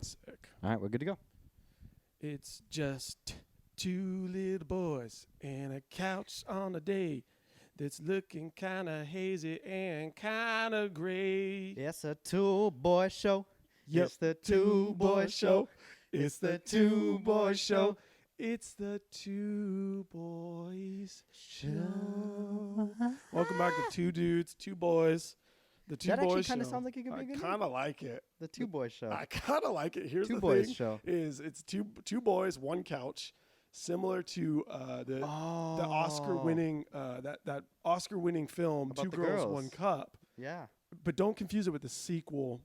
Sick. All right, we're good to go. It's just two little boys and a couch on a day that's looking kind of hazy and kind of gray. It's a two-boy show. Yep. It's the two-boy show. It's the two boy show. It's the two boys show. Welcome back to Two Dudes, Two Boys. The Two That actually Boys kind of Show. sounds like it could be a I good kind of like it. The two-boy show. I kind of like it. Here's Two the boys thing: show. is it's two boys, one couch, similar to the Oscar-winning that Oscar-winning film About Two the Girls, girls. One Cup. Yeah. But don't confuse it with the sequel,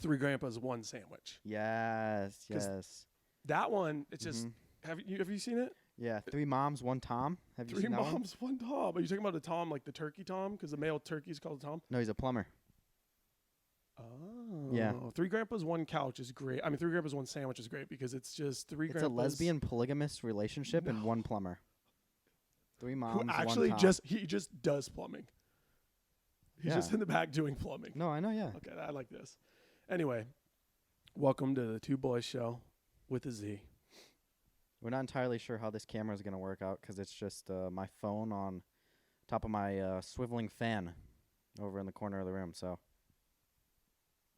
Three Grandpas, One Sandwich. Yes. 'Cause Yes. That one, it's just Mhm. have you seen it? Yeah. Three moms, one Tom. Have you Three seen that one? moms, one Tom. Are you talking about the Tom, like the turkey Tom? Because the male turkey is called Tom. No, he's a plumber. Oh. Yeah. Three Grandpas, One Couch is great. I mean, Three Grandpas, One Sandwich is great because it's just three It's grandpas. a lesbian polygamous relationship and No. one plumber. Three Who moms, actually one Tom. he just does plumbing. He's just Yeah. in the back doing plumbing. No, I know, yeah. Okay, I like this. Anyway, welcome to the Two Boys Show with a Z. We're not entirely sure how this camera is going to work out because it's just my phone on top of my swiveling fan over in the corner of the room. So,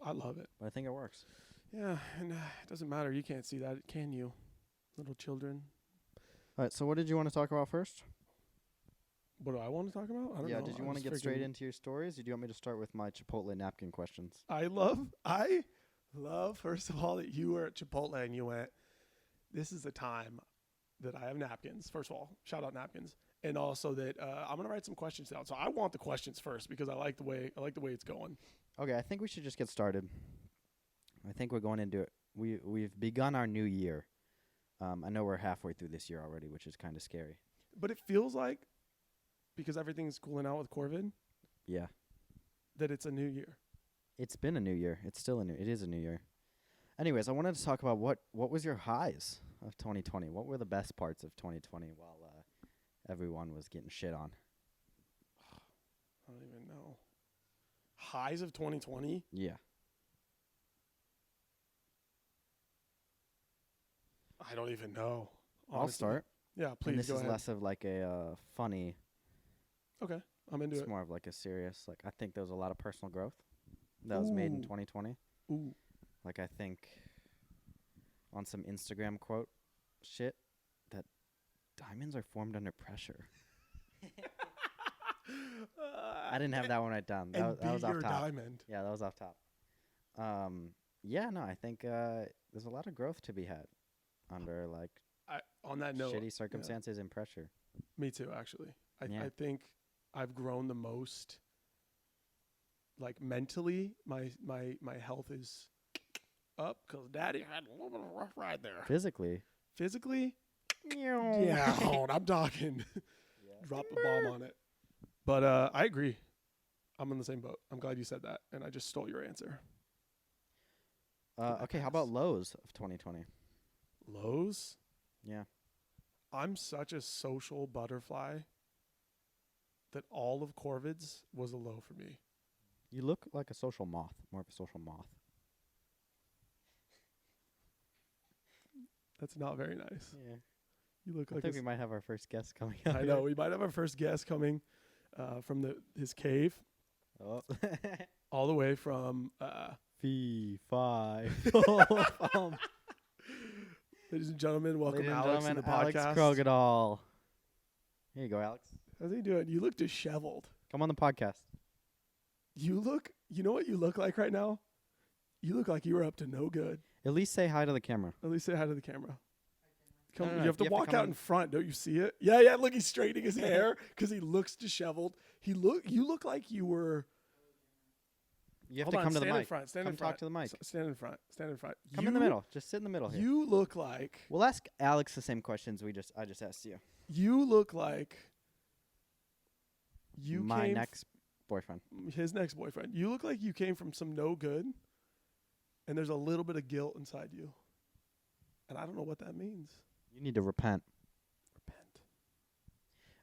I love it. but I think it works. Yeah, and it doesn't matter. You can't see that, can you? Little children. All right, so what did you want to talk about first? What do I want to talk about? I don't know. Yeah, did you want to get straight into your stories, or do you want me to start with my Chipotle napkin questions? I love, first of all, that you were at Chipotle and you went, this is the time that I have napkins. First of all, shout out napkins. And also that I'm going to write some questions down. So I want the questions first because I like the way it's going. Okay, I think we should just get started. I think we're going into it. We've begun our new year. I know we're halfway through this year already, which is kind of scary. But it feels like, because everything's cooling out with Corvid, Yeah. that it's a new year. It's been a new year. It is a new year. Anyways, I wanted to talk about what was your highs of 2020? What were the best parts of 2020 while everyone was getting shit on? I don't even know. Highs of 2020? Yeah. I don't even know. I'll honestly. start. Yeah, please And this go is ahead. less of like a funny. Okay, I'm into It's it. more of like a serious. Like I think there was a lot of personal growth that was made in Ooh. 2020. Ooh. Like I think on some Instagram quote shit that diamonds are formed under pressure. I didn't have that one right down. And That was be off your top. diamond. Yeah, that was off top. Yeah, no, I think there's a lot of growth to be had under like On that note, shitty circumstances and pressure. me too, actually. Yeah. I think I've grown the most. Like mentally, my health is up because Daddy had a little bit of a rough ride there. Physically. Physically, yeah, I'm talking. Drop the bomb on it. But I agree. I'm in the same boat. I'm glad you said that, and I just stole your answer. Okay, how about lows of 2020? Lows? Yeah. I'm such a social butterfly that all of Corvid's was a low for me. You look like a social moth, more of a social moth. That's not very nice. Yeah. You look I like think we might have our first guest coming up. I know. We might have our first guest coming from his cave, Oh. all the way from. Fee, fi, Ladies and gentlemen, welcome Ladies and Alex to gentlemen, the Alex podcast. Krogadal. Here you go, Alex. How's he doing? You look disheveled. Come on the podcast. You know what you look like right now? You look like you were up to no good. At least say hi to the camera. At least say hi to the camera. Come, No, no, you no, have to you have to walk come out in. in front. Don't you see it? Yeah. Look, he's straightening his hair because he looks disheveled. You look like you were. You have Hold to on, come to the stand mic. in front. Stand Come in front. talk to the mic. Stand in front. Stand in front. Come in the middle. Just sit in the middle here. You look like. We'll ask Alex the same questions I just asked you. You look like. My next boyfriend. His next boyfriend. You look like you came from some no good, and there's a little bit of guilt inside you, and I don't know what that means. You need to repent. Repent.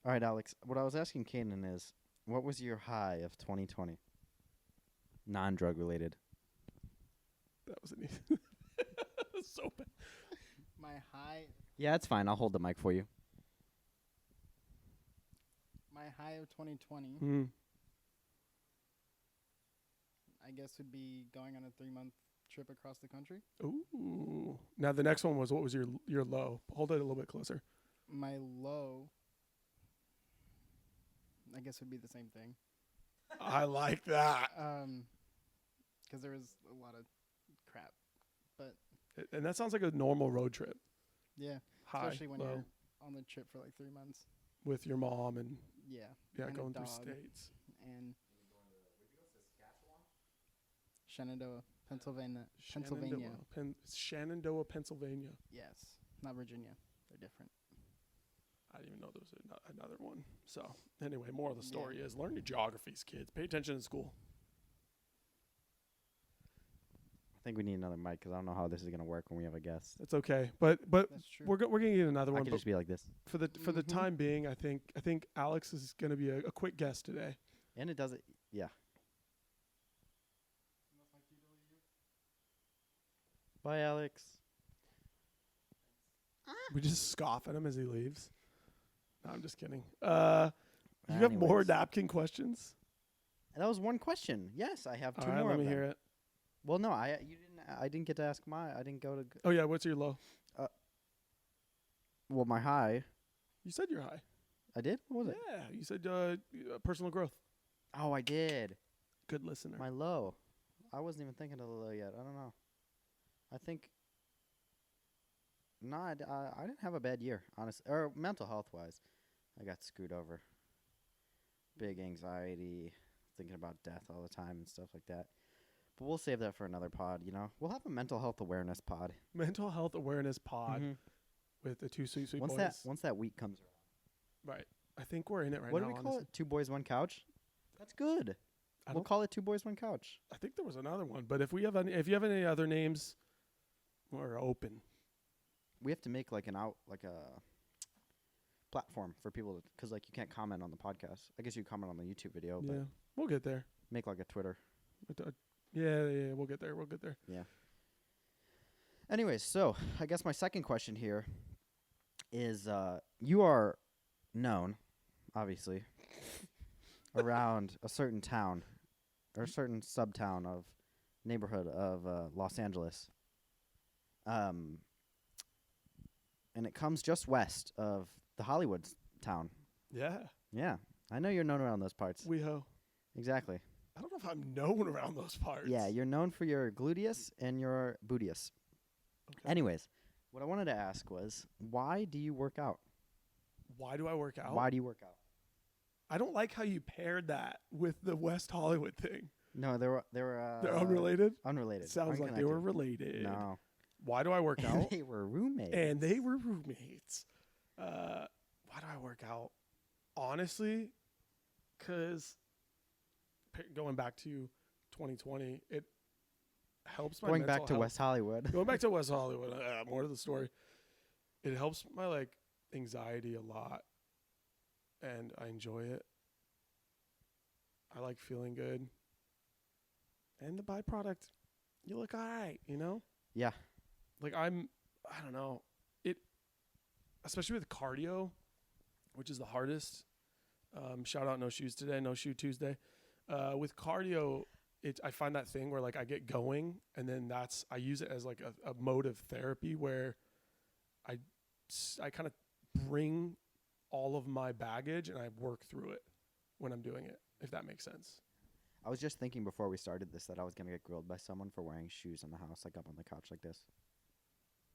All right, Alex. What I was asking Canaan is, what was your high of 2020? Non-drug related. That was an easy. so bad. My high Yeah, it's fine. I'll hold the mic for you. of 2020, Mm. I guess, would be going on a 3-month trip across the country. Ooh. Now the next one was, what was your low? Hold it a little bit closer. My low, I guess, would be the same thing. I like that. 'Cause there was a lot of crap. But And that sounds like a normal road trip. yeah, High, especially when low, you're on the trip for like 3 months. with your mom and Yeah. yeah, and a going through dog. states. And Shenandoah, Pennsylvania. Pennsylvania. Shenandoah, Pennsylvania. Yes, not Virginia. They're different. I didn't even know there was another one. So anyway, more of the story Yeah. is learn your geographies, kids. Pay attention in school. I think we need another mic because I don't know how this is gonna work when we have a guest. It's okay, but That's true. we're gonna get another I one. could But just be like this, for the Mhm. time being, I think Alex is gonna be a quick guest today. and it does it. Yeah. Bye, Alex. We just scoff at him as he leaves. No, I'm just kidding. You have more Anyways. napkin questions? That was one question. Yes, I have two All right, more. let of me them. hear it. Well, no, I didn't get to ask my. I didn't go to. Oh yeah, what's your low? Well, my high. You said you're high. I did. What was it? Yeah, you said personal growth. Oh, I did. Good listener. My low. I wasn't even thinking of the low yet. I don't know. I think. No, I didn't have a bad year, honestly. Or mental health wise, I got screwed over. Big anxiety, thinking about death all the time and stuff like that. But we'll save that for another pod. You know, we'll have a mental health awareness pod. Mental health awareness pod Mhm. with the two sweet Once boys. that week comes around. Right. I think we're in it right What now. do we call honestly. it? 2 boys, 1 couch. That's good. I We'll don't- call it 2 boys, 1 couch. I think there was another one, but if you have any other names, we're open. We have to make like a platform for people because like you can't comment on the podcast. I guess you comment on the YouTube video, but Yeah, we'll get there. make like a Twitter. Yeah, we'll get there. Anyways, so I guess my second question here is you are known, obviously, around a certain town or a certain sub-town of neighborhood of Los Angeles. And it comes just west of the Hollywood town. Yeah, Yeah, I know you're known around those parts. WeHo. Exactly. I don't know if I'm known around those parts. Yeah, you're known for your gluteus and your booteus. Okay. Anyways, what I wanted to ask was, why do you work out? Why do I work out? Why do you work out? I don't like how you paired that with the West Hollywood thing. No, they were They're unrelated. Unrelated. Sounds like they were unconnected. related. No, Why do I work out? they were roommates. And they were roommates. Why do I work out? Honestly, because going back to 2020, it helps my going mental back to health. West Hollywood. Going back to West Hollywood, more to the story. It helps my anxiety a lot, and I enjoy it. I like feeling good, and the byproduct, you look alright, you know. Yeah. I don't know, it, especially with cardio, which is the hardest. Shout out No Shoes Today, No Shoe Tuesday. With cardio, I find that thing where I get going, and then I use it as a mode of therapy where I kind of bring all of my baggage and I work through it when I'm doing it, if that makes sense. I was just thinking before we started this that I was going to get grilled by someone for wearing shoes in the house, up on the couch like this.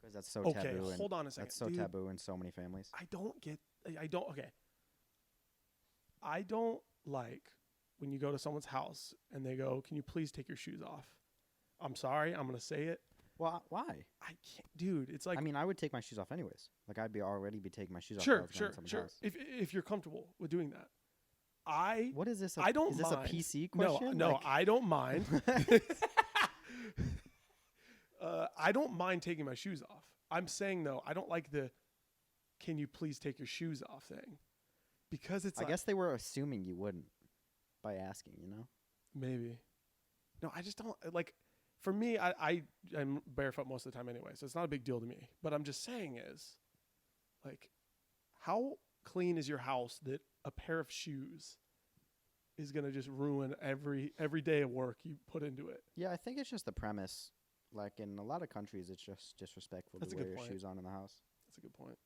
Because that's so Okay, taboo. hold on a second. That's so dude. taboo in so many families. I don't like when you go to someone's house and they go, "Can you please take your shoes off?" I'm sorry, I'm going to say it. Well, why? I can't, dude. It's I mean, I would take my shoes off anyways. I'd already be taking my shoes off. if I sure, was going to someone's house. If you're comfortable with doing that. What is this? I don't Is this mind. a PC question? No, I don't mind. I don't mind taking my shoes off. I'm saying though, I don't like the "can you please take your shoes off" thing, because it's I guess they were assuming you wouldn't by asking, you know? maybe. No, I just don't for me, I'm barefoot most of the time anyway, so it's not a big deal to me. But I'm just saying is, like, how clean is your house that a pair of shoes is going to just ruin every day of work you put into it? Yeah, I think it's just the premise. Like in a lot of countries, it's just disrespectful That's to a wear good your point. shoes on in the house. That's a good point.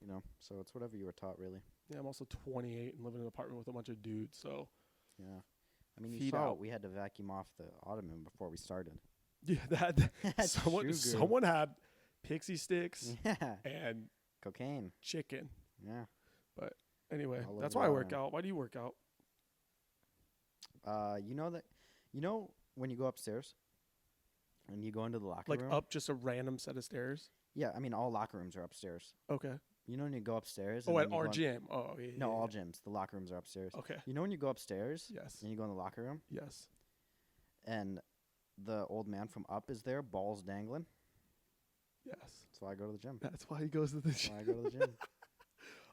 You know, so it's whatever you were taught, really. Yeah, I'm also 28 and living in an apartment with a bunch of dudes, so Yeah. I mean, you Feet saw out. we had to vacuum off the ottoman before we started. yeah, That's sugar. someone had pixie sticks Yeah. and Cocaine. chicken. Yeah. Anyway, All that's over why I the work island. out. Why do you work out? You know when you go upstairs and you go into the locker Like room? up just a random set of stairs? Yeah, I mean all locker rooms are upstairs. Okay. You know when you go upstairs? Oh, and at then you our go in- gym. Oh, yeah. No, yeah, all yeah. gyms. The locker rooms are upstairs. Okay. You know when you go upstairs Yes. and you go in the locker room Yes. and the old man from up is there, balls dangling? Yes. That's why I go to the gym. That's why he goes to the That's gym. why I go to the gym.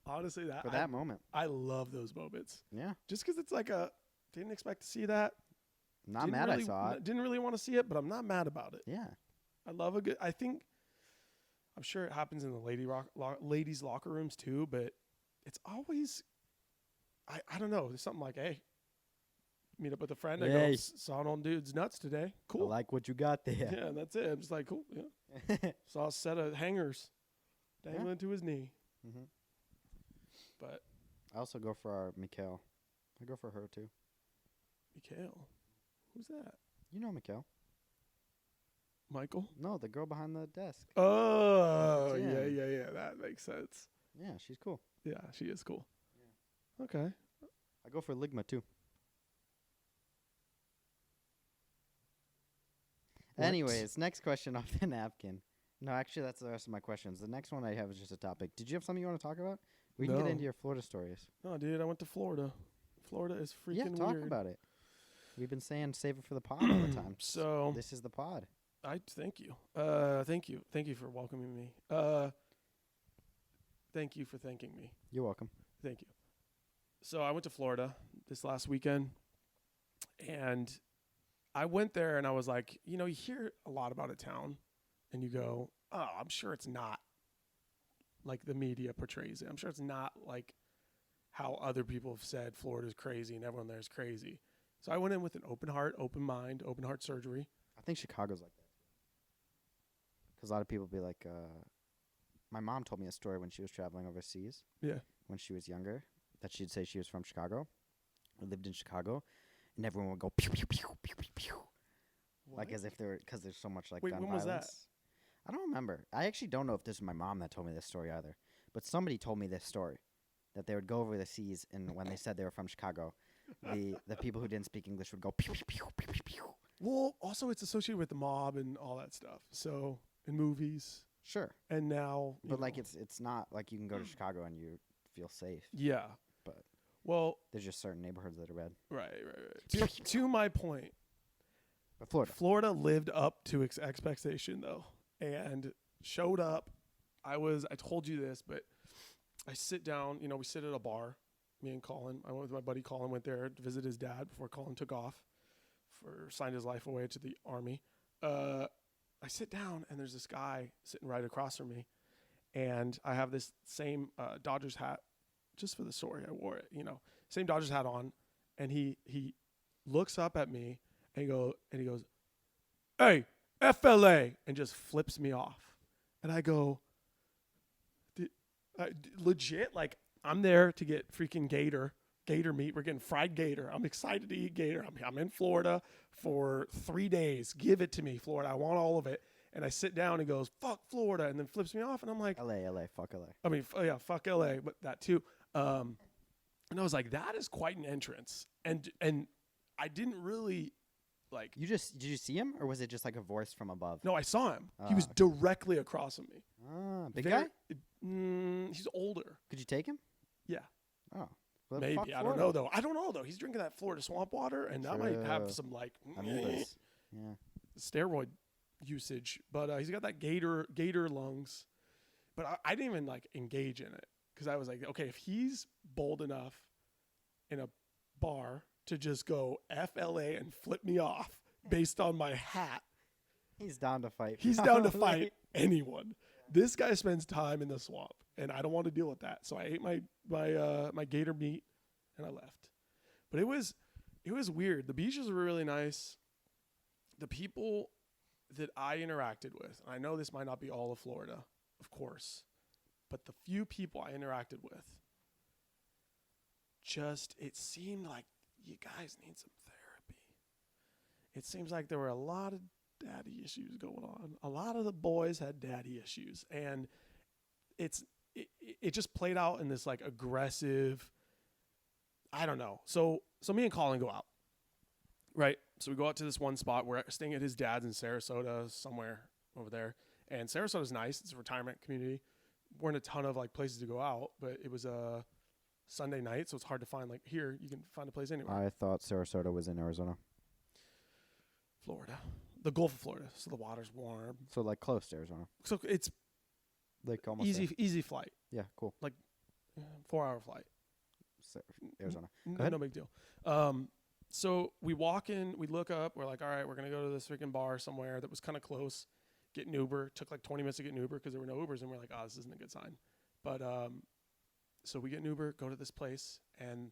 Honestly, that For that moment. I love those moments. Yeah. Just because it's like didn't expect to see that. Not Didn't mad really, I saw it. Didn't really want to see it, but I'm not mad about it. Yeah. I love a good. I'm sure it happens in the ladies' locker rooms too, but it's always. I don't know. There's something like, hey, meet up with a friend. I go, Hey. saw an old dude's nuts today. Cool. I like what you got there. Yeah, and that's it. I'm just like, cool. Yeah. Saw a set of hangers dangling to his knee. hmm But I also go for our Mikhail. I go for her too. Mikhail, who's that? You know Mikhail. Michael? No, the girl behind the desk. Oh, Yeah. yeah. That makes sense. Yeah, she's cool. Yeah, she is cool. Okay. I go for Ligma too. What? Anyways, next question off the napkin. No, actually, that's the rest of my questions. The next one I have is just a topic. Did you have something you want to talk about? We can No. get into your Florida stories. No, dude, I went to Florida. Florida is freaking Yeah, talk weird. about it. We've been saying save it for the pod all the time. So This is the pod. I thank you. Thank you for welcoming me. Thank you for thanking me. You're welcome. Thank you. So I went to Florida this last weekend, and I went there and I was like, you hear a lot about a town, and you go, oh, I'm sure it's not like the media portrays it. I'm sure it's not like how other people have said Florida's crazy and everyone there is crazy. So I went in with an open heart, open mind, open heart surgery. I think Chicago's like that. Because a lot of people be like, my mom told me a story when she was traveling overseas. Yeah. When she was younger, that she'd say she was from Chicago, lived in Chicago, and everyone would go pew pew pew pew pew pew, like as if because there's so much like Wait, gun when was violence. that? I don't remember. I actually don't know if this is my mom that told me this story either, but somebody told me this story, that they would go over the seas, and when they said they were from Chicago, the people who didn't speak English would go pew pew pew pew pew pew. Well, also it's associated with the mob and all that stuff. So in movies, Sure, and now, you but like know. it's not like you can go to Chicago and you feel safe. Yeah. But Well, there's just certain neighborhoods that are red. right. To my point, But Florida. Florida lived up to its expectation though, and showed up. I told you this, but I sit down. We sit at a bar. Me and Colin. I went with my buddy Colin. Went there to visit his dad before Colin took off, signed his life away to the army. I sit down and there's this guy sitting right across from me, and I have this same Dodgers hat, just for the story. I wore it, same Dodgers hat on, and he looks up at me and he goes, "Hey, FLA," and just flips me off, and I go, legit, like I'm there to get freaking gator meat. We're getting fried gator. I'm excited to eat gator. I'm in Florida for 3 days. Give it to me, Florida. I want all of it. And I sit down and he goes, "Fuck Florida," and then flips me off. And I'm like, LA, fuck LA. I mean, yeah, fuck LA, but that too. And I was like, that is quite an entrance. And I didn't really like. Did you see him, or was it just like a voice from above? No, I saw him. He was okay. directly across from me. Big Very- guy. He's older. Could you take him? Yeah. Oh, well, Maybe. fuck I don't Florida. know though. He's drinking that Florida swamp water, and that might have True. some like Amoebas. Yeah. steroid usage. But he's got that gator lungs. But I didn't even like engage in it because I was like, okay, if he's bold enough in a bar to just go FLA and flip me off based on my hat, He's down to fight. He's down to probably. fight anyone. This guy spends time in the swamp, and I don't want to deal with that. So I ate my gator meat, and I left. But it was weird. The beaches were really nice. The people that I interacted with, and I know this might not be all of Florida, of course, but the few people I interacted with, it seemed like you guys need some therapy. It seems like there were a lot of daddy issues going on. A lot of the boys had daddy issues, and it just played out in this like aggressive, I don't know. So me and Colin go out, right? So we go out to this one spot. We're staying at his dad's in Sarasota, somewhere over there. And Sarasota's nice. It's a retirement community. Weren't a ton of like places to go out, but it was a Sunday night, so it's hard to find. Like here, you can find a place anywhere. I thought Sarasota was in Arizona. Florida, the Gulf of Florida, so the water's warm. So like close to Arizona. So it's Like almost easy flight, there. Yeah, cool. 4-hour flight. Arizona. Go No, ahead. no big deal. So we walk in, we look up, we're like, all right, we're gonna go to this freaking bar somewhere that was kind of close. Get an Uber. Took like 20 minutes to get an Uber because there were no Ubers, and we're like, oh, this isn't a good sign. But so we get an Uber, go to this place, and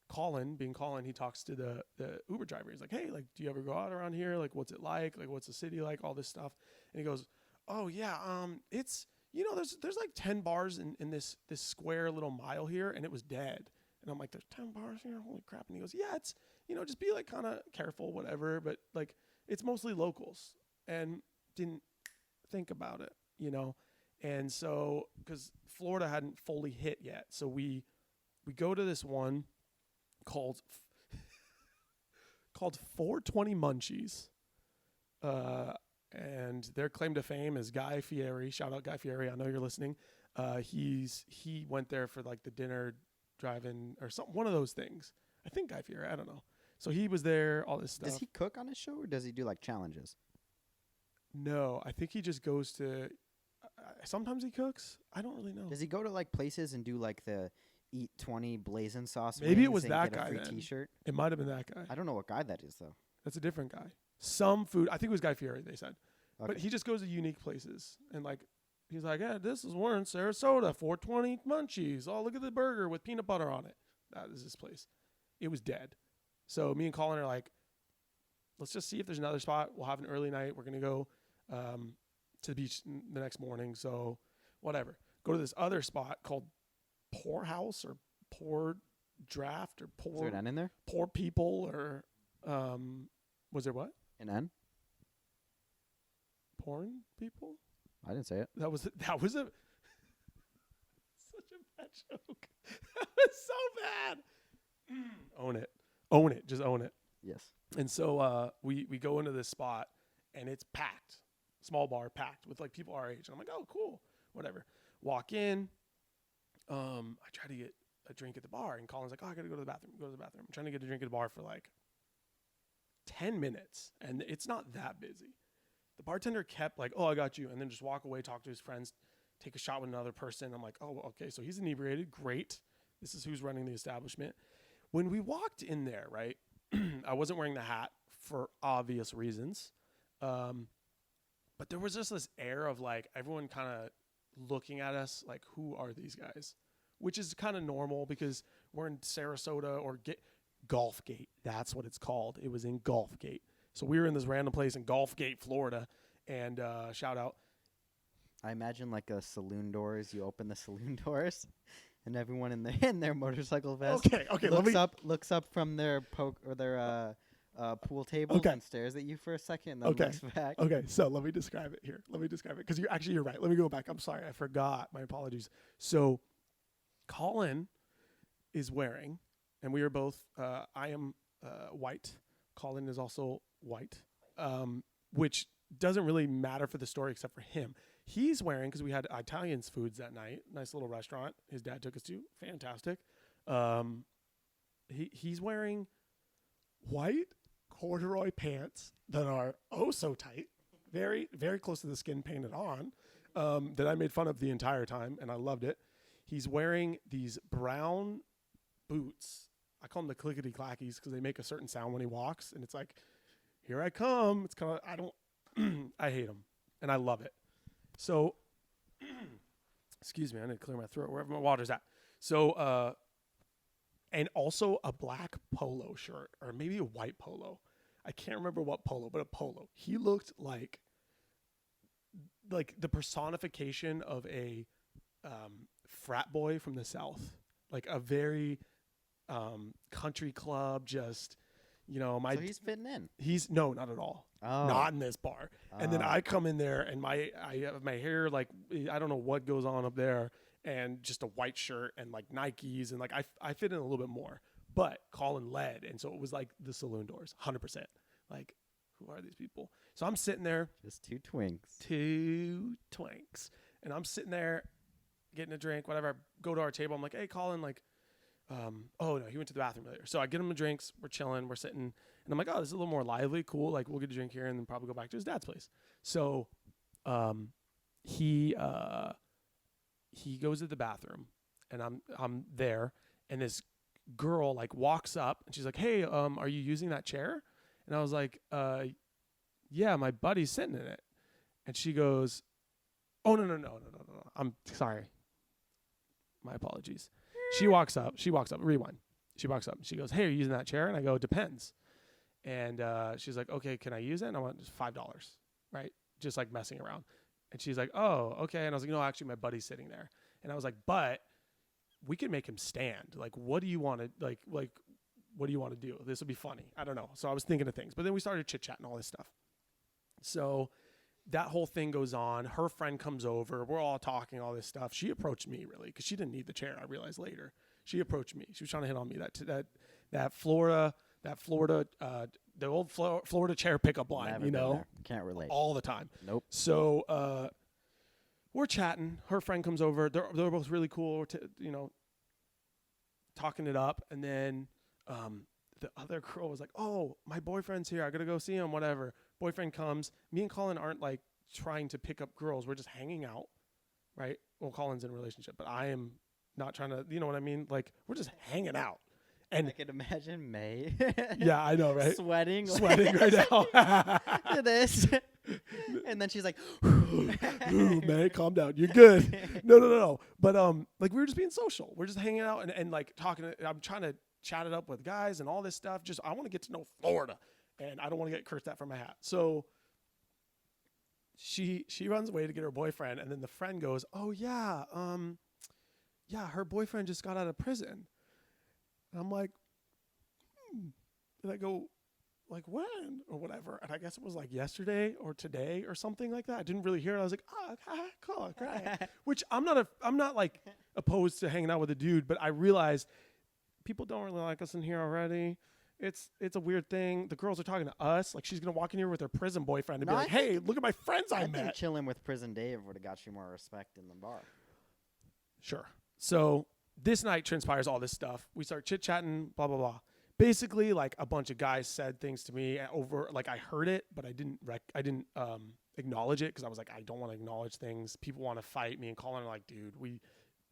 Colin, he talks to the Uber driver. He's like, hey, like, do you ever go out around here? Like, what's it like? Like, what's the city like? All this stuff. And he goes, oh yeah, it's there's like 10 bars in this square little mile here, and it was dead. And I'm like, there's 10 bars here? Holy crap. And he goes, yeah, it's, just be like kind of careful, whatever. But like, it's mostly locals. And didn't think about it, And so, because Florida hadn't fully hit yet. So we go to this one called 420 Munchies. And their claim to fame is Guy Fieri. Shout out Guy Fieri. I know you're listening. He went there for like the dinner drive-in or something, one of those things. I think Guy Fieri. I don't know. So he was there, all this stuff. Does he cook on his show, or does he do like challenges? No, I think he just goes to. Sometimes he cooks. I don't really know. Does he go to like places and do like the eat 20 blazing sauce? Maybe it wings was and that get a guy free then. T-shirt. It might have been that guy. I don't know what guy that is though. That's a different guy. Some food. I think it was Guy Fieri. They said, Okay. but he just goes to unique places and like he's like, yeah, this is one in Sarasota, 420 Munchies. Oh, look at the burger with peanut butter on it. That is this place. It was dead. So me and Colin are like, let's just see if there's another spot. We'll have an early night. We're gonna go to the beach the next morning. So whatever. Go to this other spot called Poor House or Poor Draft or Is Poor there an N in there? Poor People or was there what? An N? Porn people? I didn't say it. That was a such a bad joke. That was so bad. Own it, just own it. Yes. And so we go into this spot and it's packed, small bar packed with like people our age. And I'm like, oh cool, whatever. Walk in. I try to get a drink at the bar, and Colin's like, oh, I gotta go to the bathroom. Go to the bathroom. I'm trying to get a drink at the bar for like 10 minutes, and it's not that busy. The bartender kept like, oh, I got you, and then just walk away, talk to his friends, take a shot with another person. I'm like, oh, okay, so he's inebriated. Great. This is who's running the establishment. When we walked in there, right, I wasn't wearing the hat for obvious reasons, but there was just this air of like everyone kind of looking at us like, who are these guys? Which is kind of normal because we're in Sarasota or Gulfgate. That's what it's called. It was in Gulfgate. So we were in this random place in Gulfgate, Florida, and shout out. I imagine like a saloon doors. You open the saloon doors, and everyone in their motorcycle vest Okay. looks up from their pool table and stares at you for a second, and then looks back. Okay, so let me describe it here. Because you're right. Let me go back. I'm sorry, I forgot. My apologies. So Colin is wearing, and we are both. I am white. Colin is also white, which doesn't really matter for the story except for him. He's wearing, because we had Italian foods that night, nice little restaurant his dad took us to, fantastic. He's wearing white corduroy pants that are oh so tight, very, very close to the skin painted on, that I made fun of the entire time, and I loved it. He's wearing these brown boots. I call them the clickety clackies because they make a certain sound when he walks, and it's like, here I come. It's kind of, I hate them, and I love it. So, excuse me, I need to clear my throat wherever my water's at. So, and also a black polo shirt, or maybe a white polo. I can't remember what polo, but a polo. He looked like the personification of a frat boy from the South, like a very country club. Just So he's fitting in. No, not at all. Oh. Not in this bar. And then I come in there, and I have my hair, like, I don't know what goes on up there, and just a white shirt and like Nikes, and like I fit in a little bit more. But Colin led, and so it was like the saloon doors, 100%. Like, who are these people? So I'm sitting there. Just two twinks. And I'm sitting there getting a drink, whatever. I go to our table. I'm like, hey, Colin, like, oh, no, he went to the bathroom earlier. So I get him the drinks. We're chilling. We're sitting. And I'm like, oh, this is a little more lively. Cool. Like, we'll get a drink here and then probably go back to his dad's place. So he goes to the bathroom, and I'm there. And this girl, like, walks up, and she's like, hey, are you using that chair? And I was like, yeah, my buddy's sitting in it. And she goes, oh, no. I'm sorry. My apologies. She walks up. Rewind. She walks up. She goes, hey, are you using that chair? And I go, depends. And she's like, okay, can I use it? And I went, $5, right? Just like messing around. And she's like, oh, okay. And I was like, no, actually, my buddy's sitting there. And I was like, but we can make him stand. Like, what do you want to, like, what do you want to do? This would be funny. I don't know. So I was thinking of things. But then we started chit-chatting all this stuff. So that whole thing goes on. Her friend comes over. We're all talking all this stuff. She approached me, really, because she didn't need the chair. I realized later. She approached me. She was trying to hit on me. That Florida, the old Florida chair pickup line, Never you know? been there. Can't relate. All the time. Nope. So we're chatting. Her friend comes over. They're both really cool. We're talking it up. And then the other girl was like, oh, my boyfriend's here. I got to go see him, whatever. Boyfriend comes. Me and Colin aren't like trying to pick up girls. We're just hanging out, right? Well, Colin's in a relationship, but I am not trying to, you know what I mean? Like, we're just hanging out. And I can imagine May. Yeah, I know, right? Sweating right now. Look at this. And then she's like, Ooh, May, calm down. You're good. No. But like, we were just being social. We're just hanging out and like talking. I'm trying to chat it up with guys and all this stuff. Just, I want to get to know Florida, and I don't want to get cursed at from my hat. So she runs away to get her boyfriend, and then the friend goes, oh yeah, her boyfriend just got out of prison. And I'm like, and I go, like, when or whatever. And I guess it was like yesterday or today or something like that. I didn't really hear it. I was like, oh, okay, cool, great. Which I'm not like opposed to hanging out with a dude, but I realized people don't really like us in here already. It's a weird thing. The girls are talking to us. Like, she's going to walk in here with her prison boyfriend and be like, hey, look at my friends I met. think chilling with Prison Dave would have got you more respect in the bar. Sure. So this night transpires all this stuff. We start chit-chatting, blah, blah, blah. Basically, like, a bunch of guys said things to me over, like, I heard it, but I didn't acknowledge it because I was like, I don't want to acknowledge things. People want to fight me. And Colin are like, dude,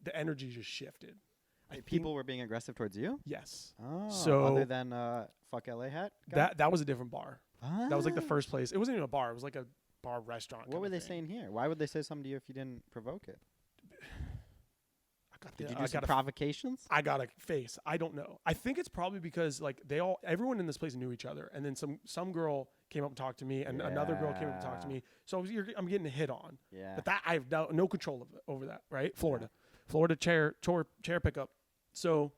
the energy just shifted. People were being aggressive towards you? Yes. Oh, so other than fuck LA hat guy? that was a different bar. Ah. That was like the first place. It wasn't even a bar. It was like a bar restaurant. What were they saying here? Why would they say something to you if you didn't provoke it? Did you do some provocations? I got a face. I don't know. I think it's probably because like everyone in this place knew each other, and then some girl came up and talked to me, and another girl came up and talked to me. So I'm getting a hit on. Yeah. But that I have no control over that. Right? Florida chair pickup. So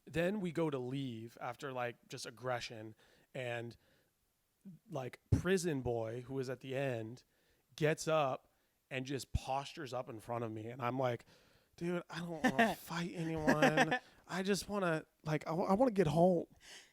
then we go to leave after like just aggression, and like prison boy who was at the end gets up and just postures up in front of me, and I'm like, dude, I don't want to fight anyone. I just want to, like, I want to get home.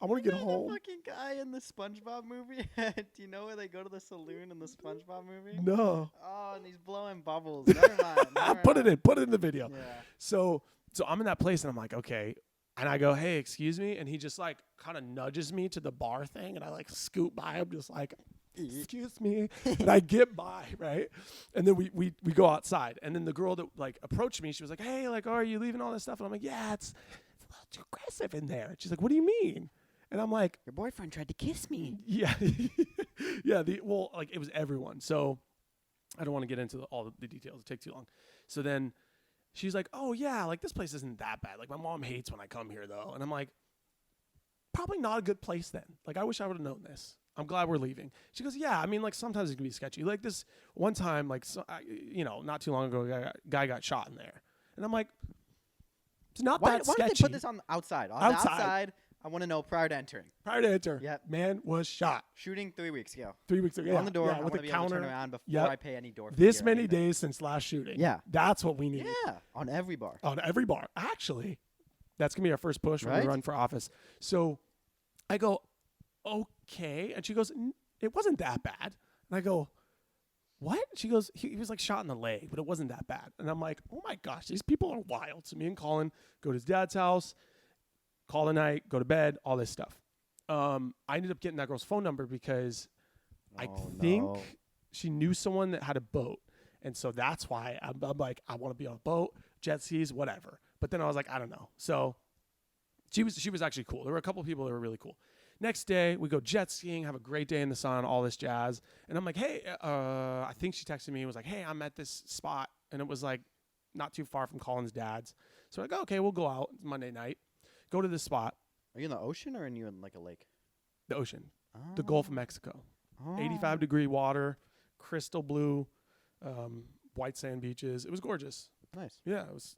I want to get home. The fucking guy in the SpongeBob movie. Do you know where they go to the saloon in the SpongeBob movie? No. Oh, and he's blowing bubbles. Never mind. Put it in the video. Yeah. So I'm in that place, and I'm like, okay. And I go, hey, excuse me. And he just, like, kind of nudges me to the bar thing, and I, like, scoot by him just like, excuse me. And I get by, right? And then we go outside. And then the girl that, like, approached me, she was like, hey, like, oh, are you leaving all this stuff? And I'm like, yeah, it's a little too aggressive in there. And she's like, what do you mean? And I'm like, Your boyfriend tried to kiss me. yeah, yeah. Like it was everyone. So I don't want to get into all the details. It takes too long. So then she's like, oh yeah, like this place isn't that bad. Like my mom hates when I come here though. And I'm like, probably not a good place then. Like I wish I would have known this. I'm glad we're leaving. She goes, yeah, I mean like sometimes it can be sketchy. Like this one time, like, not too long ago, a guy got shot in there. And I'm like, it's not Why that did sketchy. they put this on the outside? On the outside, I want to know prior to entering. Prior to enter, Yep. man was shot Shooting 3 weeks ago. 3 weeks ago. Yeah, On the door, yeah, I with want to a be able to counter. turn around before Yep. I pay any door fee This or many anything. days since last shooting. Yeah. That's what we need. Yeah, on every bar. On every bar. Actually, that's going to be our first push when we Right? run for office. So I go, okay. And she goes, it wasn't that bad. And I go, what? She goes, he was like shot in the leg, but it wasn't that bad. And I'm like, oh my gosh, these people are wild. So me and Colin go to his dad's house, call the night, go to bed, all this stuff. I ended up getting that girl's phone number because I think she knew someone that had a boat. And so that's why I'm like, I want to be on a boat, jet skis, whatever. But then I was like, I don't know. So she was actually cool. There were a couple of people that were really cool. Next day, we go jet skiing, have a great day in the sun, all this jazz. And I'm like, hey, I think she texted me and was like, hey, I'm at this spot. And it was like not too far from Colin's dad's. So I go, okay, we'll go out. It's Monday night. Go to this spot, Are you in the ocean or are you in like a lake? the ocean, the Gulf of Mexico. 85-degree water, crystal blue, white sand beaches. It was gorgeous. Nice. Yeah, it was.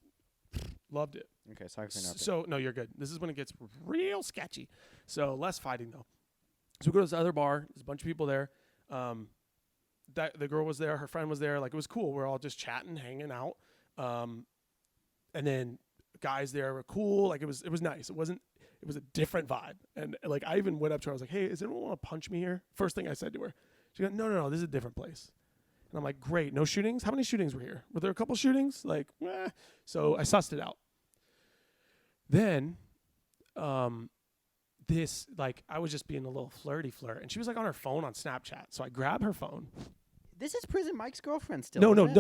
Loved it. Okay, sorry for interrupting. So no, you're good. This is when it gets real sketchy. So less fighting though. So we go to this other bar. There's a bunch of people there. The girl was there. Her friend was there. Like it was cool. We're all just chatting, hanging out. And then guys there were cool. Like it was nice. It was a different vibe. And like I even went up to her. I was like, hey, does anyone want to punch me here? First thing I said to her. She goes, no, this is a different place. And I'm like, great, no shootings? How many shootings were here? Were there a couple shootings? Like, So I sussed it out. Then, I was just being a little flirty flirt. And she was like on her phone on Snapchat. So I grab her phone. This is Prison Mike's girlfriend still. No. isn't it?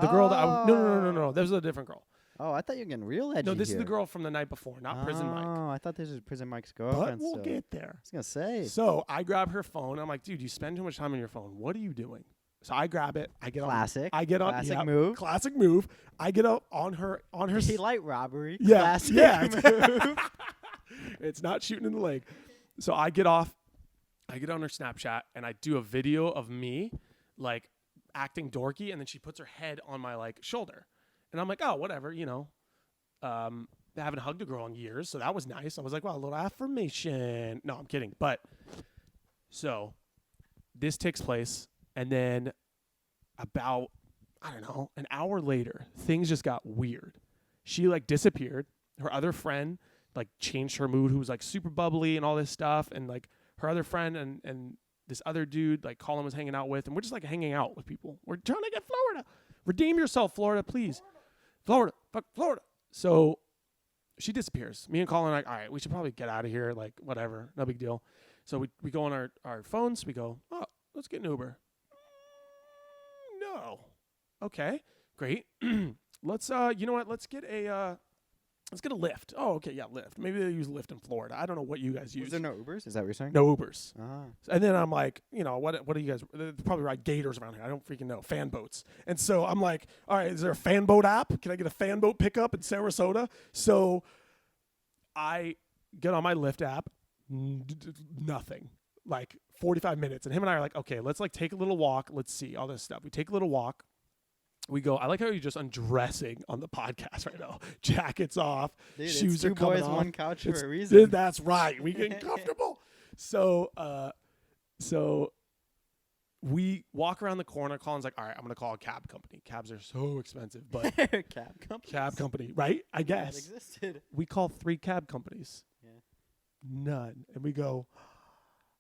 The girl that no. This was a different girl. Oh, I thought you were getting real edgy. No, this is here. the girl from the night before, not Prison Mike. Oh, I thought this was Prison Mike's But girlfriend we'll still. get there. I was going to say. So I grab her phone. I'm like, dude, you spend too much time on your phone. What are you doing? So I grab it. I get Classic. on. I get on. Classic move. Classic move. I get up on her. Daylight robbery. Yeah. Classic Yeah. move. It's not shooting in the leg. So I get off. I get on her Snapchat and I do a video of me, like acting dorky, and then she puts her head on my like shoulder, and I'm like, oh, whatever, I haven't hugged a girl in years, so that was nice. I was like, wow, a little affirmation. No, I'm kidding. But so this takes place, and then about, I don't know, an hour later, things just got weird. She like disappeared. Her other friend like changed her mood, who was like super bubbly and all this stuff, and like her other friend and this other dude like Colin was hanging out with, and we're just like hanging out with people. We're trying to get Florida. Redeem yourself, Florida, please. Florida. Fuck Florida. So she disappears. Me and Colin are like, all right, we should probably get out of here. Like, whatever. No big deal. So we go on our phones. We go, oh, let's get an Uber. No. Okay, great. Let's, you know what? Let's get a Lyft. Oh, okay, yeah, Lyft. Maybe they use Lyft in Florida. I don't know what you guys use. Was there no Ubers? Is that what you're saying? No Ubers. Ah. And then I'm like, what do you guys, they probably ride gators around here. I don't freaking know. Fan boats. And so I'm like, all right, is there a fan boat app? Can I get a fan boat pickup in Sarasota? So I get on my Lyft app, nothing. Like 45 minutes. And him and I are like, okay, let's like take a little walk. Let's see all this stuff. We take a little walk. We go, I like how you're just undressing on the podcast right now. Jackets off, Dude, shoes it's are two coming boys, off. one couch for It's- a reason. That's right. We get comfortable. So we walk around the corner. Colin's like, all right, I'm going to call a cab company. Cabs are so expensive, but cab company, right? I That guess. existed. We call 3 cab companies. Yeah. None. And we go,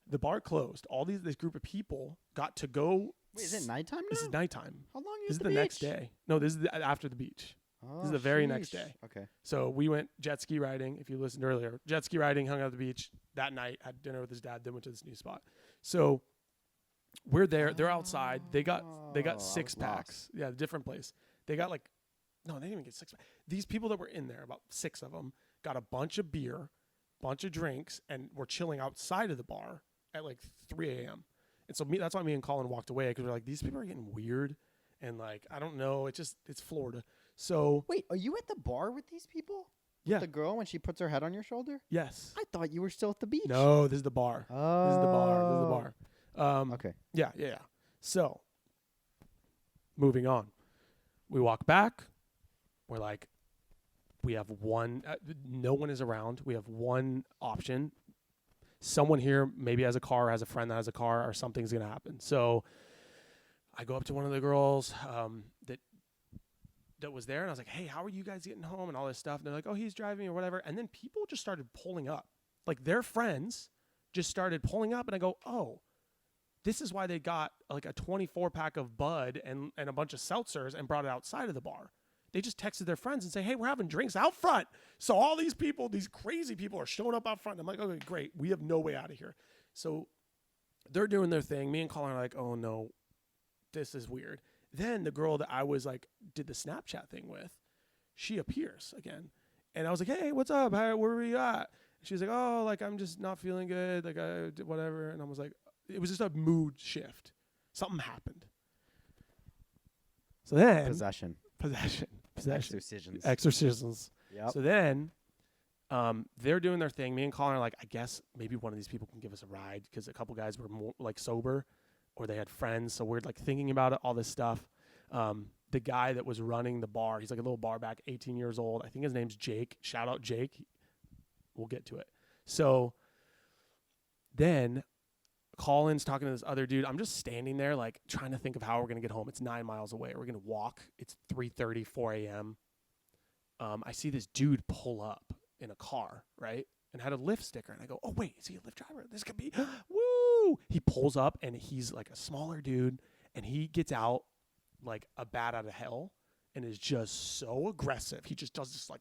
the bar closed. All this group of people got to go. Wait, is it nighttime now? This is nighttime. How long This is is the the beach? next day. No, this is after the beach. Oh, This is the very next sheesh. day. Okay. So we went jet ski riding. If you listened earlier, jet ski riding, hung out at the beach that night, had dinner with his dad, then went to this new spot. So we're there. They're outside. They got I 6 was packs. Yeah, different place. They got no, they didn't even get 6 packs. These people that were in there, about 6 of them, got a bunch of beer, bunch of drinks, and we're chilling outside of the bar at like 3 a.m. And so that's why me and Colin walked away, because we're like, these people are getting weird, and like, I don't know, it's Florida. So Wait, are you at the bar with these people? yeah, The girl when she puts her head on your shoulder? yes, I thought you were still at the beach. no, this is the bar. Oh. This is the bar. Okay. Yeah. So, moving on. We walk back. We're like, we have one. No one is around. We have one option. Someone here maybe has a car, has a friend that has a car, or something's going to happen. So, I go up to one of the girls that was there, and I was like, hey, how are you guys getting home and all this stuff? And they're like, oh, he's driving or whatever. And then people just started pulling up. Like, their friends just started pulling up, and I go, oh, this is why they got like a 24-pack of Bud and a bunch of seltzers and brought it outside of the bar. They just texted their friends and say, hey, we're having drinks out front. So all these people, these crazy people are showing up out front. I'm like, okay, great. We have no way out of here. So they're doing their thing. Me and Colin are like, oh, no, this is weird. Then the girl that I was like, did the Snapchat thing with, she appears again. And I was like, hey, what's up? Where were you at? And she was like, oh, like, I'm just not feeling good. Like, I did whatever. And I was like, it was just a mood shift. Something happened. So then. Possession. Exorcisms. Yep. So then they're doing their thing. Me and Colin are like, I guess maybe one of these people can give us a ride, because a couple guys were more like sober, or they had friends. So we're like thinking about it, all this stuff. The guy that was running the bar, he's like a little bar back, 18 years old. I think his name's Jake. Shout out Jake. We'll get to it. So then Colin's talking to this other dude. I'm just standing there like trying to think of how we're going to get home. It's 9 miles away. We're going to walk. It's 3:30, 4 a.m. I see this dude pull up in a car, right? And had a Lyft sticker. And I go, oh, wait, is he a Lyft driver? This could be, woo! He pulls up, and he's like a smaller dude, and he gets out like a bat out of hell and is just so aggressive. He just does this like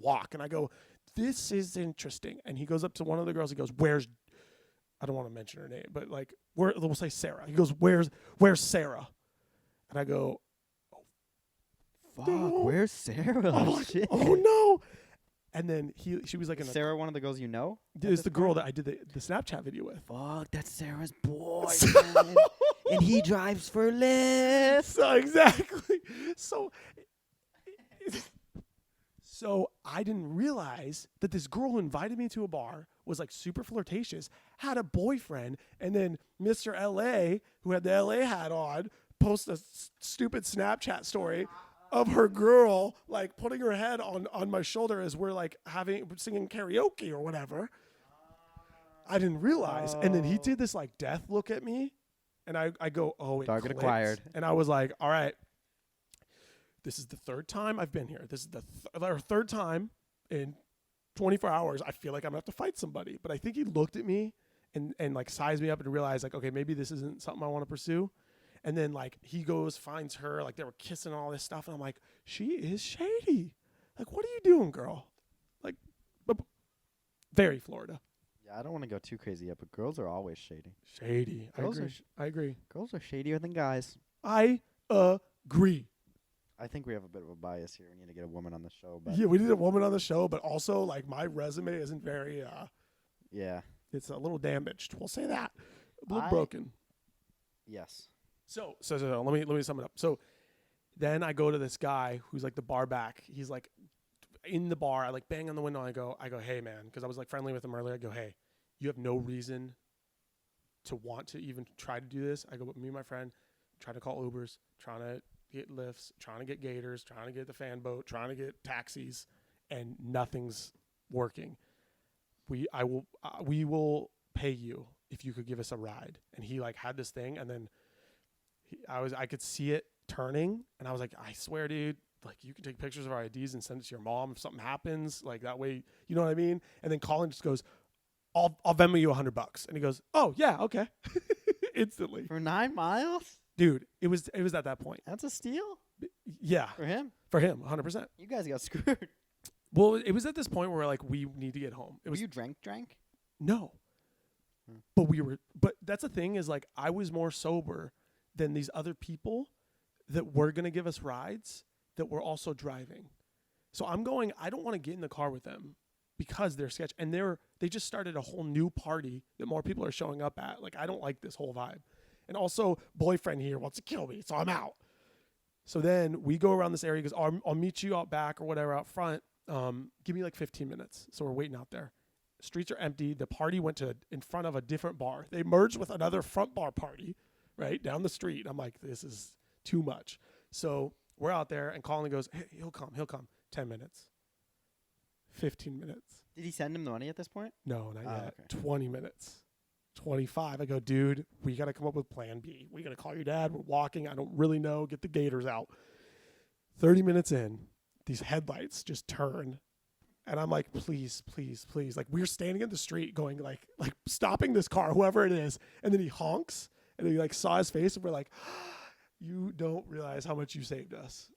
walk. And I go, this is interesting. And he goes up to one of the girls. He goes, I don't want to mention her name, but like, we'll say Sarah. He goes, where's Sarah? And I go, Fuck, no. where's Sarah? I'm like, Shit. oh no. And then she was like in Sarah, one of the girls you know? It's the girl that I did the Snapchat video with. Fuck, that's Sarah's boyfriend. And he drives for Lyft. So exactly. So I didn't realize that this girl who invited me to a bar was like super flirtatious, had a boyfriend, and then Mr. LA, who had the LA hat on, posted a stupid Snapchat story of her girl like putting her head on my shoulder as we're like singing karaoke or whatever. I didn't realize. And then he did this like death look at me, and I go, oh, it Target clicked. acquired. And I was like, all right, this is the third time I've been here. This is the third time in 24 hours. I feel like I'm gonna have to fight somebody. But I think he looked at me and like sized me up and realized like, okay, maybe this isn't something I want to pursue. And then like he goes, finds her, like they were kissing and all this stuff, and I'm like, she is shady. Like, what are you doing, girl? Like, very Florida. Yeah, I don't want to go too crazy yet, but girls are always shady. Shady. Girls I agree. Girls are shadier than guys. I agree. I think we have a bit of a bias here. We need to get a woman on the show. But Yeah, we need a woman on the show, but also like my resume isn't very yeah. it's a little damaged. We'll say that. A little broken. Yes. So let me sum it up. So then I go to this guy who's like the bar back. He's like in the bar. I like bang on the window. I go, hey man, because I was like friendly with him earlier. I go, hey, you have no reason to want to even try to do this. I go, me and my friend trying to call Ubers, trying to get lifts, trying to get gators, trying to get the fan boat, trying to get taxis, and nothing's working. We will pay you if you could give us a ride. And he like had this thing, and then I could see it turning, and I was like, I swear, dude, like you can take pictures of our IDs and send it to your mom if something happens, like that way, you know what I mean? And then Colin just goes, I'll Venmo you $100. And he goes, oh yeah, okay. Instantly. For 9 miles? Dude, it was at that point. That's a steal Yeah. for him. For him, 100%. You guys got screwed. Well, it was at this point where we're like, we need to get home. It was you drank? no. But that's the thing is like I was more sober than these other people that were going to give us rides that were also driving. So I'm going, I don't want to get in the car with them because they're sketch, and they just started a whole new party that more people are showing up at. Like, I don't like this whole vibe. And also, boyfriend here wants to kill me, so I'm out. So then we go around this area. He goes, I'll meet you out back or whatever out front. Give me like 15 minutes. So we're waiting out there. Streets are empty. The party went to in front of a different bar. They merged with another front bar party, right, down the street. I'm like, this is too much. So we're out there, and Colin goes, hey, he'll come. 10 minutes. 15 minutes. Did he send him the money at this point? No, not yet. Okay. 20 minutes. 25. I go, dude, we got to come up with plan B. We got to call your dad. We're walking. I don't really know. Get the gators out. 30 minutes in, these headlights just turn. And I'm like, please, please, please. Like, we're standing in the street going like stopping this car, whoever it is. And then he honks and he like saw his face and we're like, you don't realize how much you saved us.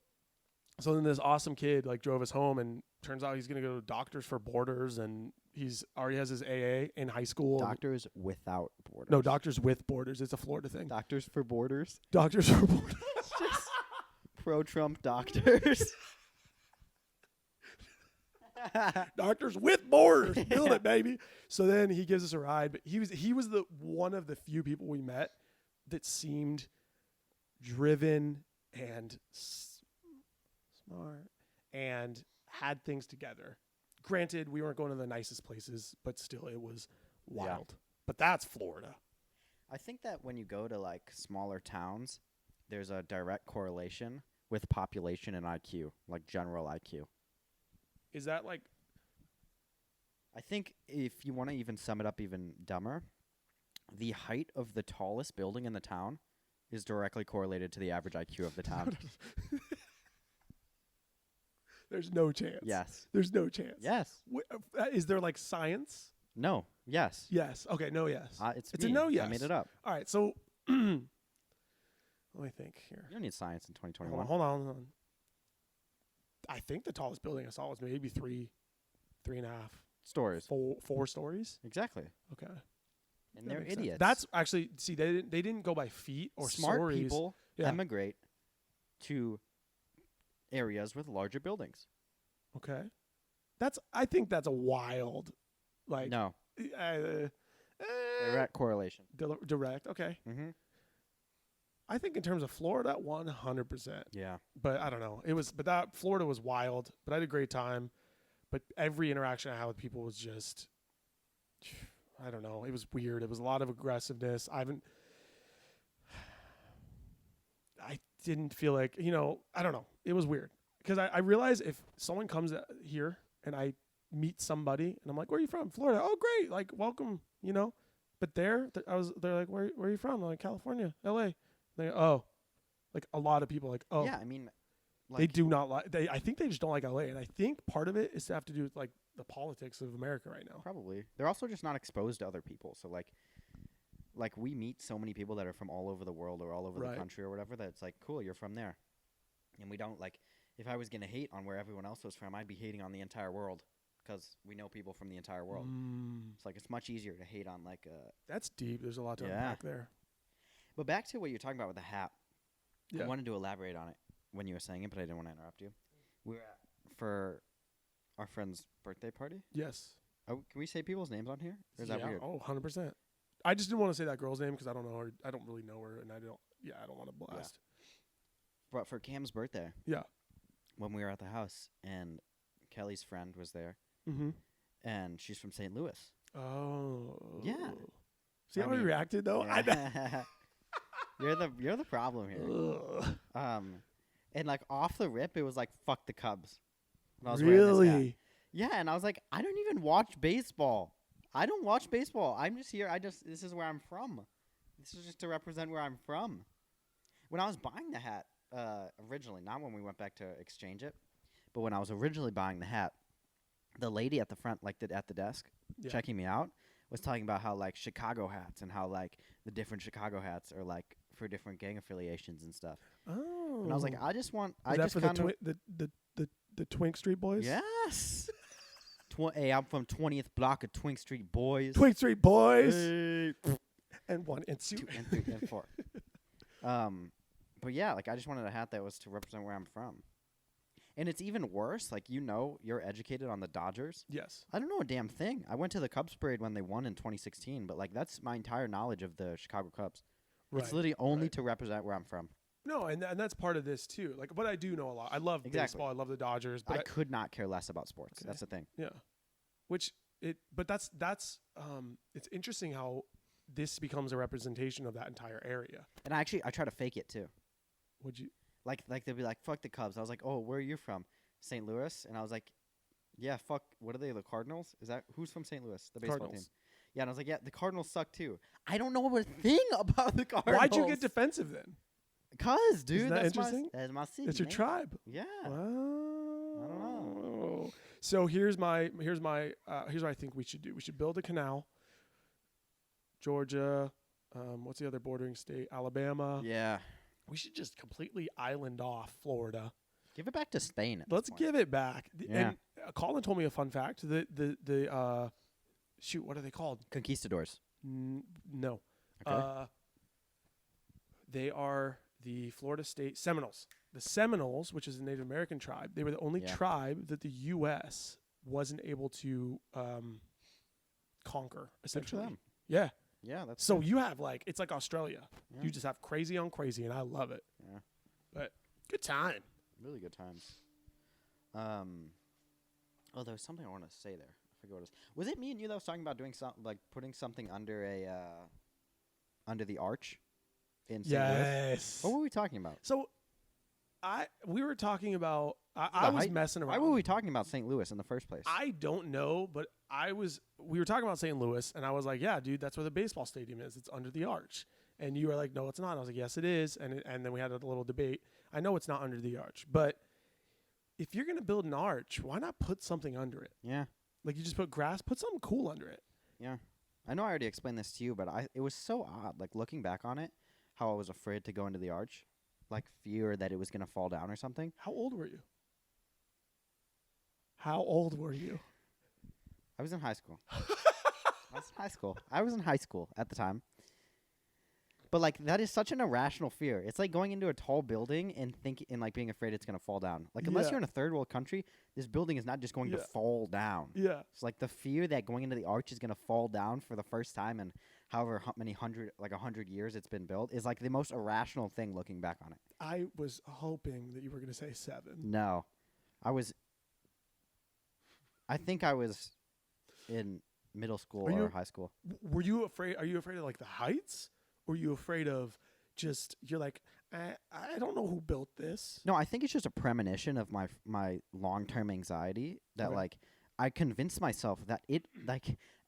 So then this awesome kid like drove us home, and turns out he's going to go to Doctors for Borders, and he's already has his AA in high school. Doctors Without Borders. No, Doctors with Borders. It's a Florida thing. Doctors for Borders. Doctors for Borders. Just pro-Trump doctors. Doctors with Borders. Build it, baby. So then he gives us a ride, but he was the one of the few people we met that seemed driven and smart and had things together. Granted, we weren't going to the nicest places, but still it was wild. Yeah. But that's Florida. I think that when you go to like smaller towns, there's a direct correlation with population and IQ, like general IQ. Is that like... I think if you want to even sum it up even dumber, the height of the tallest building in the town is directly correlated to the average IQ of the town. There's no chance. Yes. There's no chance. Yes. Is there like science? No. Yes. Yes. Okay. No. Yes. It's a no. Yes. I made it up. All right. So let me think here. You don't need science in 2021. Hold on. I think the tallest building I saw was maybe three and a half stories. Four stories. Exactly. Okay. And they're idiots. Sense. That's actually they didn't go by feet or smart stories. People emigrate to areas with larger buildings. Okay. I think that's a wild, like no direct correlation. Direct. Okay. Mm-hmm. I think in terms of Florida, 100%. Yeah. But I don't know. Florida was wild, but I had a great time. But every interaction I had with people was just, I don't know. It was weird. It was a lot of aggressiveness. I didn't feel like, I don't know. It was weird. Because I realize if someone comes here and I meet somebody and I'm like, where are you from? Florida. Oh, great. Like, welcome, But they're like, where are you from? I'm like, California, LA. They oh, like a lot of people like, oh. Yeah, I mean. Like, they do not like, I think they just don't like LA. And I think part of it is to have to do with like the politics of America right now. Probably. They're also just not exposed to other people. So like we meet so many people that are from all over the world or all over the country or whatever that it's like, cool, you're from there. And we don't like, if I was going to hate on where everyone else was from, I'd be hating on the entire world because we know people from the entire world. It's like, it's much easier to hate on like That's deep. There's a lot to unpack there. But back to what you're talking about with the hat. Yeah. I wanted to elaborate on it when you were saying it, but I didn't want to interrupt you. We were for our friend's birthday party. Yes. Oh, can we say people's names on here? Or is that weird? Oh, 100%. I just didn't want to say that girl's name because I don't know her. I don't really know her, and I don't want to blast. Yeah. But for Cam's birthday. Yeah. When we were at the house, and Kelly's friend was there. Mm-hmm. And she's from St. Louis. Oh. Yeah. See how he reacted though? Yeah. You're the problem here. And like off the rip, it was like fuck the Cubs. When I was wearing this hat. Yeah, and I was like, I don't even watch baseball. I don't watch baseball. I'm just here. This is where I'm from. This is just to represent where I'm from. When I was buying the hat originally, not when we went back to exchange it, but when I was originally buying the hat, the lady at the front, like at the desk, checking me out, was talking about how like Chicago hats and how like the different Chicago hats are like for different gang affiliations and stuff. Oh. And I was like, I just want. Is that for the Twink Street Boys? Yes. Hey, I'm from 20th block of Twink Street Boys. Twink Street Boys. Hey. And 1 and 2 and 3 and 4. But yeah, like I just wanted a hat that was to represent where I'm from. And it's even worse. Like, you're educated on the Dodgers. Yes. I don't know a damn thing. I went to the Cubs parade when they won in 2016, but like that's my entire knowledge of the Chicago Cubs. Right. It's literally only right. to represent where I'm from. No, and that's part of this too. Like, but I do know a lot. I love Exactly. baseball. I love the Dodgers. But I could not care less about sports. Okay. That's the thing. yeah, but that's it's interesting how this becomes a representation of that entire area. And I try to fake it too. Would you? Like they'll be like, "Fuck the Cubs." I was like, "Oh, where are you from?" St. Louis. And I was like, "Yeah, fuck. What are they? The Cardinals? Is that who's from St. Louis? The baseball Cardinals. team." Yeah, and I was like, "Yeah, the Cardinals suck too." I don't know a thing about the Cardinals. Why'd you get defensive then? Cause, dude, Isn't that that's interesting? that's my city. It's your man. tribe. Yeah. Wow. I don't know. So here's what I think we should do. We should build a canal. Georgia, what's the other bordering state? Alabama. Yeah. We should just completely island off Florida. Give it back to Spain. Let's give it back. Yeah. And Colin told me a fun fact. The shoot, what are they called? Conquistadors. No. Okay. They are the Florida State Seminoles. The Seminoles, which is a Native American tribe, they were the only tribe that the U.S. wasn't able to conquer, essentially. them. Yeah. Yeah, that's So you have it's like Australia. Yeah. You just have crazy on crazy, and I love it. Yeah. But good time. Really good times. Oh, there was something I wanted to say there. I forget what it was. Was it me and you that was talking about doing something like putting something under under the arch in St. Louis? Yes. What were we talking about? So we were talking about I was messing around. Why were we talking about St. Louis in the first place? I don't know, but we were talking about St. Louis, and I was like, yeah, dude, that's where the baseball stadium is. It's under the arch. And you were like, no, it's not. And I was like, yes, it is. And then we had a little debate. I know it's not under the arch, but if you're going to build an arch, why not put something under it? Yeah. Like you just put grass, put something cool under it. Yeah. I know I already explained this to you, but it was so odd, like looking back on it, how I was afraid to go into the arch, like fear that it was going to fall down or something. How old were you? I was in high school. I was in high school at the time. But like that is such an irrational fear. It's like going into a tall building and being afraid it's going to fall down. Like unless Yeah. you're in a third world country, this building is not just going to Yeah. fall down. Yeah. It's like the fear that going into the arch is going to fall down for the first time in however many 100 years it's been built is like the most irrational thing looking back on it. I was hoping that you were going to say 7. No. I think I was in middle school or high school. Were you afraid? Are you afraid of like the heights? Or are you afraid of just, you're like, I don't know who built this. No, I think it's just a premonition of my long-term anxiety that Okay. like I convinced myself that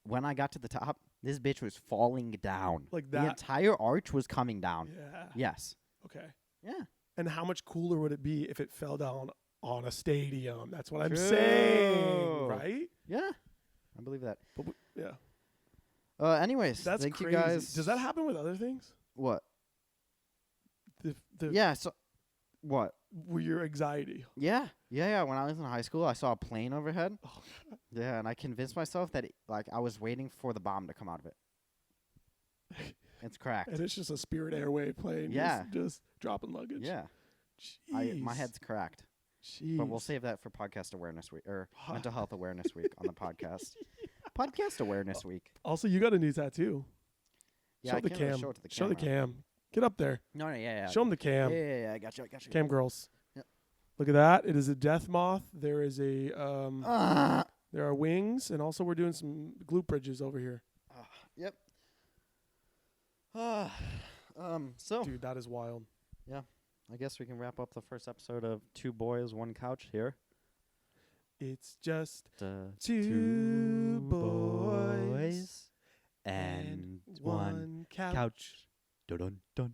when I got to the top, this bitch was falling down. Like The that. entire arch was coming down. Yeah. Yes. Okay. Yeah. And how much cooler would it be if it fell down on a stadium? That's what I'm True. saying, right? Yeah. I believe that. But yeah. Anyways, That's thank crazy. you guys. Does that happen with other things? What? The Yeah. So, what? your anxiety. Yeah. When I was in high school, I saw a plane overhead. Oh, Yeah, and I convinced myself that I was waiting for the bomb to come out of it. It's cracked. and it's just a Spirit Airway plane. Yeah. Just dropping luggage. Yeah. Jeez. My head's cracked. Jeez. But we'll save that for podcast awareness week or mental health awareness week on the podcast. Podcast awareness week. Also, you got a new tattoo. Yeah, show I the can't really cam. show it to the Show the camera. cam. Get up there. No, yeah. Show them the cam. Yeah, I got you. Cam girls. Yep. Look at that. It is a death moth. There is a there are wings, and also we're doing some glute bridges over here. Yep. So Dude, that is wild. I guess we can wrap up the first episode of Two Boys, One Couch here. It's just The two boys and one couch. couch. Dun dun dun.